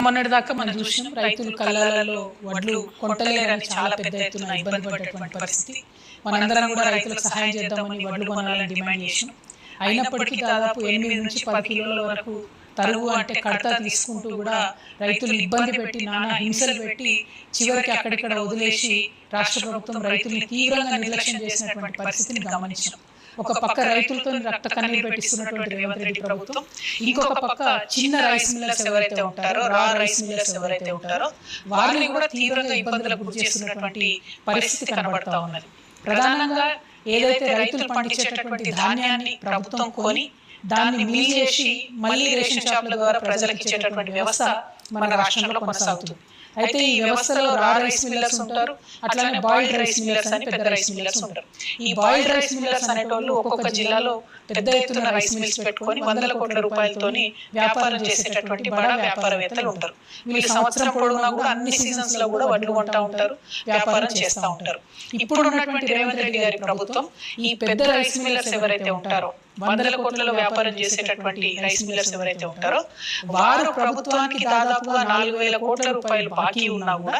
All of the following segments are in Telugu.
మొన్నటిదాకా మనం చూసినాం రైతులు కళ్ళాలలో వడ్లు కొంటలేరని చాలా పెద్ద ఎత్తున ఇబ్బంది పడ్డటువంటి పరిస్థితి. మనందరం కూడా రైతులకు సహాయం చేద్దామని వడ్లు కొనాలని డిమాండ్ చేసినాం. అయినప్పటికీ దాదాపు 8 నుంచి 10 కిలోల వరకు తరుగు అంటే కడతా తీసుకుంటూ కూడా రైతులు ఇబ్బంది పెట్టి నానా హింసలు పెట్టి చివరికి అక్కడిక్కడ వదిలేసి రాష్ట్ర ప్రభుత్వం రైతుల్ని తీవ్రంగా నిర్లక్ష్యం చేసినటువంటి పరిస్థితిని గమనించాం. ఒక పక్క రైతులతో రక్త కన్నీరు పెట్టిస్తున్నటువంటి రేవంత్ రెడ్డి ప్రభుత్వం, ఇంకొక పక్క చిన్న రైస్ మిల్లర్స్ ఎవరైతే ఉంటారో, రా రైస్ మిల్లర్స్ ఎవరైతే ఉంటారో వారిని కూడా తీవ్రంగా ఇబ్బందులకు గురి చేస్తున్నటువంటి పరిస్థితి కనబడతా ఉన్నది. ప్రధానంగా ఏదైతే రైతులు పండించేటటువంటి ధాన్యాన్ని ప్రభుత్వం కొని దాన్ని మిల్ చేసి మళ్ళీ రేషన్ షాపుల ద్వారా ప్రజలకు ఇచ్చేటటువంటి వ్యవస్థ మన రాష్ట్రంలో కొనసాగుతుంది. అయితే ఈ వ్యవస్థలో రా రైస్ మిల్లర్స్ ఉంటారు, అట్లానే బాయిల్డ్ రైస్ మిల్లర్స్ అని పెద్ద రైస్ మిల్లర్స్ ఉంటారు. ఈ బాయిల్డ్ రైస్ మిల్లర్స్ అనేటోళ్ళు ఒక్కొక్క జిల్లాలో పెద్ద ఎత్తున రైస్ మిల్స్ పెట్టుకొని వందల కోట్ల రూపాయలతోని వ్యాపారం చేసేటటువంటి బడా వ్యాపారవేత్తలు ఉంటారు. వీళ్ళు సంవత్సరం పొడవునా కూడా అన్ని సీజన్స్ లో కూడా వడ్లు కొంటా ఉంటారు, వ్యాపారం చేస్తూ ఉంటారు. ఇప్పుడు ఉన్నటువంటి రేవంత్ రెడ్డి గారి ప్రభుత్వం ఈ పెద్ద రైస్ మిల్లర్స్ ఎవరైతే ఉంటారో, వందల కోట్లలో వ్యాపారం చేసేటటువంటి రైస్ మిల్లర్స్ ఎవరైతే ఉంటారో వారు ప్రభుత్వానికి దాదాపుగా 4,000 కోట్ల రూపాయలు బాకీ ఉన్నా కూడా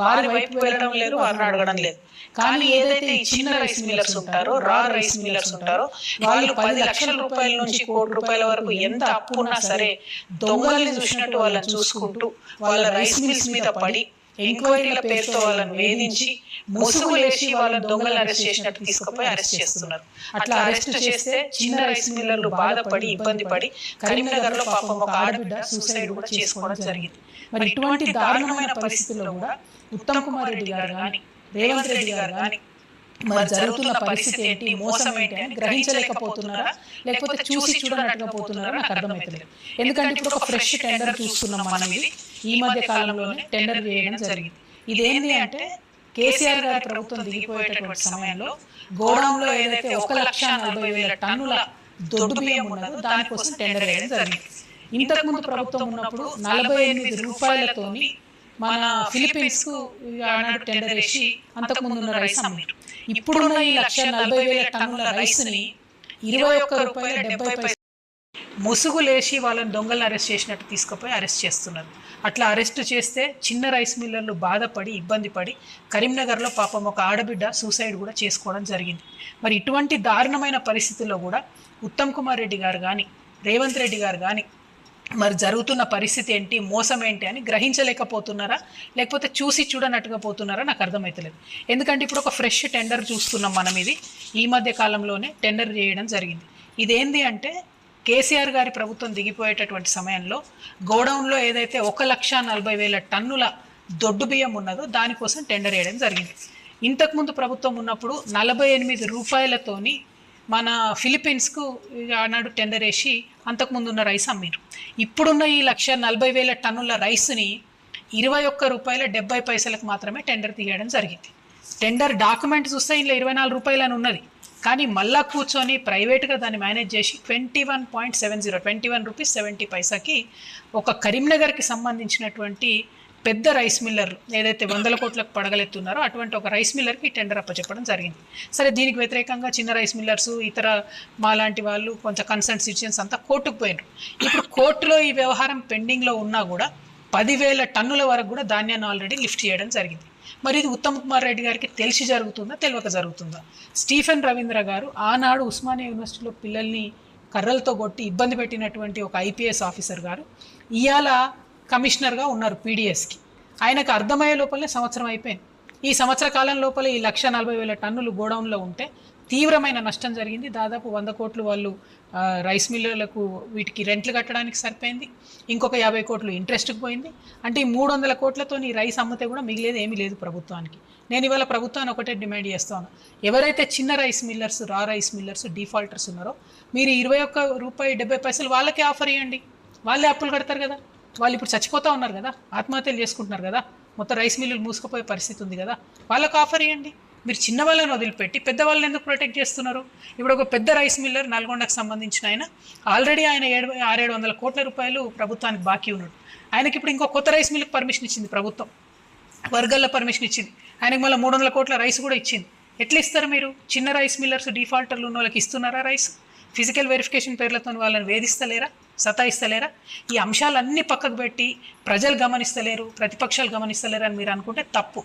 వారి వైపు వెళ్ళడం లేదు, వారిని అడగడం లేదు. కానీ ఏదైతే ఈ చిన్న రైస్ మిల్లర్స్ ఉంటారో, రా రైస్ మిల్లర్స్ ఉంటారో వాళ్ళు 10 లక్షల రూపాయల నుంచి 1 కోటి రూపాయల వరకు ఎంత అప్పు ఉన్నా సరే దొంగల్ని చూసినట్టు వాళ్ళని చూసుకుంటూ వాళ్ళ రైస్ మిల్స్ మీద పడి ఎంక్వైరీల పేరుతో వాళ్ళని వేధించి ముసుగులేసి వాళ్ళని దొంగలు అరెస్ట్ చేసినట్టు తీసుకుపోయి అరెస్ట్ చేస్తున్నారు. అట్లా అరెస్ట్ చేస్తే చిన్న రైస్ మిల్లర్లు బాధపడి ఇబ్బంది పడి కరీంనగర్ లో పాపం ఒక ఆడబిడ్డ సూసైడ్ కూడా చేసుకోవడం జరిగింది. మరి ఇటువంటి దారుణమైన పరిస్థితుల్లో కూడా ఉత్తమ్ కుమార్ రెడ్డి గారు కానీ రేవంత్ రెడ్డి గారు కానీ మరి జరుగుతున్న పరిస్థితి ఏంటి, మోసం ఏంటి అని గ్రహించలేకపోతున్నారా, లేకపోతే చూసి చూడనట్టుగా పోతున్నారా నాకు అర్థమవుతలేదు. ఎందుకంటే ఇప్పుడు ఒక ఫ్రెష్ టెండర్ చూస్తున్నాం మనం. ఇది ఈ మధ్య కాలంలోనే టెండర్ వేయడం జరిగింది. ఇదేంటి అంటే కేసీఆర్ గారి ప్రభుత్వం దిగిపోయేటటువంటి సమయంలో గోడౌన్లో ఏదైతే 1,40,000 టన్నుల దొడ్డు బియ్యం ఉన్నదో దానికోసం టెండర్ వేయడం జరిగింది. ఇంతకుముందు ప్రభుత్వం ఉన్నప్పుడు 48 రూపాయలతోని మన ఫిలిప్పీన్స్ కు ఆనాడు టెండర్ వేసి అంతకుముందు ఉన్న రైస్ అమ్మారు. ఇప్పుడున్న ఈ 1,40,000 టన్నుల రైస్ ని 21 రూపాయల 70 పైసలు ముసుగులేసి వాళ్ళని దొంగలు అరెస్ట్ చేసినట్టు తీసుకుపోయి అరెస్ట్ చేస్తున్నారు. అట్లా అరెస్ట్ చేస్తే చిన్న రైస్ మిల్లర్లు బాధపడి ఇబ్బంది పడి కరీంనగర్లో పాపం ఒక ఆడబిడ్డ సూసైడ్ కూడా చేసుకోవడం జరిగింది. మరి ఇటువంటి దారుణమైన పరిస్థితుల్లో కూడా ఉత్తమ్ కుమార్ రెడ్డి గారు కానీ రేవంత్ రెడ్డి గారు కానీ మరి జరుగుతున్న పరిస్థితి ఏంటి, మోసం ఏంటి అని గ్రహించలేకపోతున్నారా, లేకపోతే చూసి చూడనట్టుగా పోతున్నారా నాకు అర్థమవుతలేదు. ఎందుకంటే ఇప్పుడు ఒక ఫ్రెష్ టెండర్ చూస్తున్నాం మనం. ఇది ఈ మధ్య కాలంలోనే టెండర్ చేయడం జరిగింది. ఇదేంది అంటే కేసీఆర్ గారి ప్రభుత్వం దిగిపోయేటటువంటి సమయంలో గోడౌన్లో ఏదైతే 1,40,000 టన్నుల దొడ్డు బియ్యం ఉన్నదో దానికోసం టెండర్ వేయడం జరిగింది. ఇంతకుముందు ప్రభుత్వం ఉన్నప్పుడు 48 రూపాయలతోని మన ఫిలిప్పీన్స్కు ఆనాడు టెండర్ వేసి అంతకుముందు ఉన్న రైస్ అమ్మారు. ఇప్పుడున్న ఈ 1,40,000 టన్నుల రైస్ని 21 రూపాయల 70 పైసలకు మాత్రమే టెండర్ తీయడం జరిగింది. టెండర్ డాక్యుమెంట్ చూస్తే ఇందులో 24 రూపాయలు అని ఉన్నది. కానీ మళ్ళా కూర్చొని ప్రైవేట్గా దాన్ని మేనేజ్ చేసి 21 రూపీస్ 70 పైసాకి ఒక కరీంనగర్కి సంబంధించినటువంటి పెద్ద రైస్ మిల్లర్లు ఏదైతే 100 కోట్లకు పడగలెత్తున్నారో అటువంటి ఒక రైస్ మిల్లర్కి టెండర్ అప్పచెప్పడం జరిగింది. సరే, దీనికి వ్యతిరేకంగా చిన్న రైస్ మిల్లర్స్ ఇతర మాలాంటి వాళ్ళు కొంచెం కన్సర్న్ సిటిజన్స్ అంతా కోర్టుకు పోయినారు. ఇప్పుడు కోర్టులో ఈ వ్యవహారం పెండింగ్లో ఉన్నా కూడా 10,000 టన్నుల వరకు కూడా ధాన్యాన్ని ఆల్రెడీ లిఫ్ట్ చేయడం జరిగింది. మరి ఇది ఉత్తమ్ కుమార్ రెడ్డి గారికి తెలిసి జరుగుతుందా, తెలియక జరుగుతుందా? స్టీఫెన్ రవీంద్ర గారు ఆనాడు ఉస్మానియా యూనివర్సిటీలో పిల్లల్ని కర్రలతో కొట్టి ఇబ్బంది పెట్టినటువంటి ఒక ఐపీఎస్ ఆఫీసర్ గారు ఇవాళ కమిషనర్గా ఉన్నారు పీడిఎస్కి. ఆయనకు అర్థమయ్యే లోపలనే సంవత్సరం అయిపోయింది. ఈ సంవత్సర కాలం లోపల ఈ 1,40,000 టన్నులు గోడౌన్లో ఉంటే తీవ్రమైన నష్టం జరిగింది. దాదాపు 100 కోట్లు వాళ్ళు రైస్ మిల్లర్లకు వీటికి రెంట్లు కట్టడానికి సరిపోయింది. ఇంకొక 50 కోట్లు ఇంట్రెస్ట్కి పోయింది. అంటే ఈ 300 కోట్లతో ఈ రైస్ అమ్మితే కూడా మిగిలేదు ఏమీ లేదు ప్రభుత్వానికి. నేను ఇవాళ ప్రభుత్వాన్ని ఒకటే డిమాండ్ చేస్తాను, ఎవరైతే చిన్న రైస్ మిల్లర్స్, రా రైస్ మిల్లర్స్ డిఫాల్టర్స్ ఉన్నారో మీరు 21 రూపాయి 70 పైసలు వాళ్ళకే ఆఫర్ ఇవ్వండి. వాళ్ళే అప్పులు కడతారు కదా. వాళ్ళు ఇప్పుడు చచ్చిపోతూ ఉన్నారు కదా, ఆత్మహత్యలు చేసుకుంటున్నారు కదా, మొత్తం రైస్ మిల్లులు మూసుకుపోయే పరిస్థితి ఉంది కదా, వాళ్ళకు ఆఫర్ ఇవ్వండి. మీరు చిన్న వాళ్ళని వదిలిపెట్టి పెద్దవాళ్ళని ఎందుకు ప్రొటెక్ట్ చేస్తున్నారు? ఇప్పుడు ఒక పెద్ద రైస్ మిల్లర్ నల్గొండకు సంబంధించిన ఆయన ఆల్రెడీ ఆయన 600-700 కోట్ల రూపాయలు ప్రభుత్వానికి బాకీ ఉన్నాడు. ఆయనకి ఇప్పుడు ఇంకో కొత్త రైస్ మిల్లుకి పర్మిషన్ ఇచ్చింది ప్రభుత్వం, వర్గల్లో పర్మిషన్ ఇచ్చింది. ఆయనకు మళ్ళీ 300 కోట్ల రైస్ కూడా ఇచ్చింది. ఎట్లా ఇస్తారు మీరు? చిన్న రైస్ మిల్లర్స్ డిఫాల్టర్లు ఉన్న వాళ్ళకి ఇస్తున్నారా రైస్? ఫిజికల్ వెరిఫికేషన్ పేర్లతో వాళ్ళని వేధిస్తలేరా? సతాయిస్తలేరా? ఈ అంశాలన్నీ పక్కకు పెట్టి ప్రజలు గమనిస్తలేరు, ప్రతిపక్షాలు గమనిస్తలేరు అని మీరు అనుకుంటే తప్పు.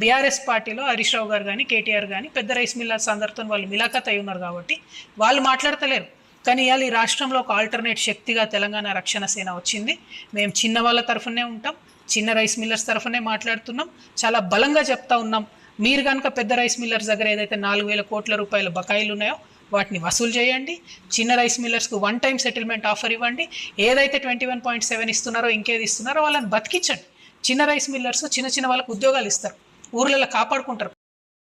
బీఆర్ఎస్ పార్టీలో హరీష్ రావు గారు కానీ, కేటీఆర్ కానీ పెద్ద రైస్ మిల్లర్స్ అందరితో వాళ్ళు మిలాఖత్ అయి ఉన్నారు కాబట్టి వాళ్ళు మాట్లాడతలేరు. కానీ ఇవాళ ఈ రాష్ట్రంలో ఒక ఆల్టర్నేట్ శక్తిగా తెలంగాణ రక్షణ సేన వచ్చింది. మేము చిన్న వాళ్ళ తరఫునే ఉంటాం, చిన్న రైస్ మిల్లర్స్ తరఫునే మాట్లాడుతున్నాం, చాలా బలంగా చెప్తా ఉన్నాం. మీరు కనుక పెద్ద రైస్ మిల్లర్స్ దగ్గర ఏదైతే 4,000 కోట్ల రూపాయల బకాయిలు ఉన్నాయో వాటిని వసూలు చేయండి. చిన్న రైస్ మిల్లర్స్కు 1 టైం సెటిల్మెంట్ ఆఫర్ ఇవ్వండి. ఏదైతే 21.7 ఇస్తున్నారో ఇంకేది ఇస్తున్నారో వాళ్ళని బతికించండి. చిన్న రైస్ మిల్లర్స్ చిన్న వాళ్ళకు ఉద్యోగాలు ఇస్తారు, ఊర్లలో కాపాడుకుంటారు.